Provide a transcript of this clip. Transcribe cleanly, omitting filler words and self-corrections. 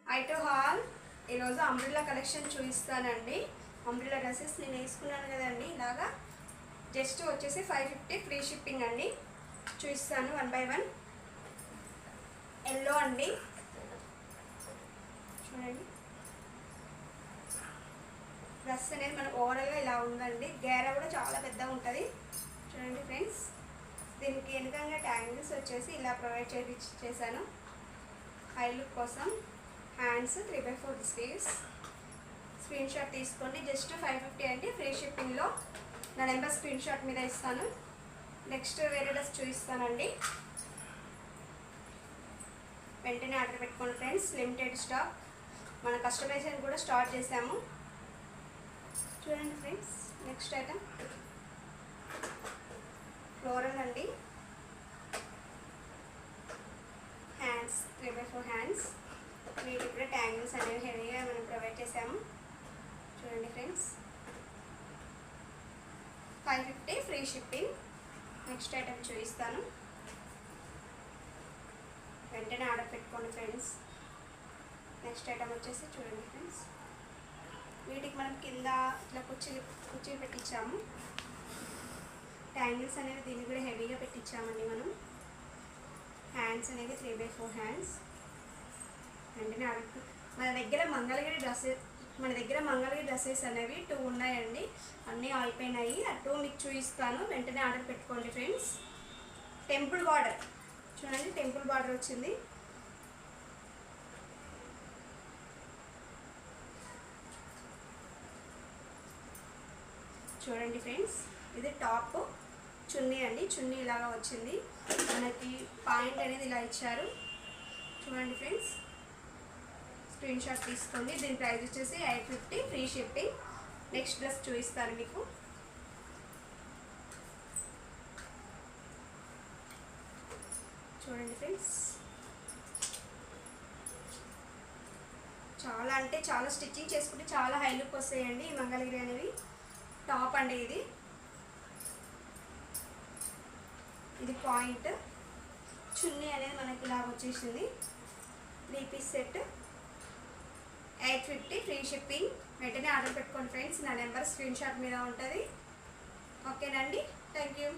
High to hall. ఈరోజు umbrella collection చూపిస్తానండి. Umbrella dresses నేను వేసుకున్నాను కదండి. ఇలాగా జస్ట్ వచ్చేసి 550 ఫ్రీ షిప్పింగ్ అండి. చూపిస్తాను 1 by 1. ఎల్లో అండి, చూడండి. డ్రెస్ అనేది మనకు ఓవరాల్గా ఇలా ఉందండి. గేరా కూడా చాలా పెద్దగా ఉంటుంది. చూడండి ఫ్రెండ్స్, దీనికి వెనుకంగా ట్యాంగిల్స్ వచ్చేసి ఇలా ప్రొవైడ్ చేశాను హై లుక్ కోసం. Hands 3/4 sleeves. స్క్రీన్ షాట్ తీసుకోండి. జస్ట్ 550 అండి ఫ్రీ షిప్పింగ్లో. నా నెంబర్ స్క్రీన్ షాట్ మీద ఇస్తాను. నెక్స్ట్ వేరే డ్రెస్ చూపిస్తానండి. వెంటనే ఆర్డర్ పెట్టుకోండి ఫ్రెండ్స్, లిమిటెడ్ స్టాక్. మన కస్టమైజేషన్ కూడా స్టార్ట్ చేసాము. చూడండి ఫ్రెండ్స్, నెక్స్ట్ ఐటమ్ ఫ్లోరల్ అండి. Hands 3/4 hands. వీటికి కూడా ట్యాంగిల్స్ అనేవి హెవీగా మనం ప్రొవైడ్ చేసాము. చూడండి friends, 550 free shipping. Next item చూపిస్తాను. వెంటనే ఆర్డర్ పెట్టుకోండి ఫ్రెండ్స్. నెక్స్ట్ ఐటమ్ వచ్చేసి చూడండి ఫ్రెండ్స్, వీటికి మనం కింద ఇట్లా కుర్చీలు పెట్టించాము. ట్యాంగిల్స్ అనేవి దీనికి కూడా హెవీగా పెట్టించామండి మనం. హ్యాండ్స్ అనేవి 3/4 హ్యాండ్స్. వెంటనే ఆర్డర్. మన దగ్గర మంగళగిరి డ్రెస్సెస్ అనేవి 2 ఉన్నాయండి. అన్నీ అయిపోయినాయి. ఆ 2 మీకు చూపిస్తాను. వెంటనే ఆర్డర్ పెట్టుకోండి ఫ్రెండ్స్. టెంపుల్ బార్డర్ చూడండి, టెంపుల్ బార్డర్ వచ్చింది. చూడండి ఫ్రెండ్స్, ఇది టాప్. చున్నీ అండి, చున్నీ ఇలాగా వచ్చింది. మనకి పాయింట్ అనేది ఇలా ఇచ్చారు. చూడండి ఫ్రెండ్స్, స్క్రీన్ షాట్ తీసుకోండి. దీని ప్రైస్ వచ్చేసి 850 ఫ్రీ షిప్పింగ్. నెక్స్ట్ డ్రెస్ చూపిస్తాను మీకు. చూడండి ఫ్రెండ్స్, చాలా అంటే చాలా స్టిచ్చింగ్ చేసుకుంటే చాలా హై లుక్ వస్తాయండి ఈ మంగళగిరి అనేవి. టాప్ అండి ఇది. ఇది పాయింట్. చున్నీ అనేది మనకి ఇలా వచ్చేసింది. 3 పీస్ సెట్ 850 ఫ్రీ షిప్పింగ్. వెంటనే ఆర్డర్ పెట్టుకోండి ఫ్రెండ్స్. నా నెంబర్ స్క్రీన్ షాట్ మీద ఉంటుంది. ఓకేనండి, థ్యాంక్ యూ.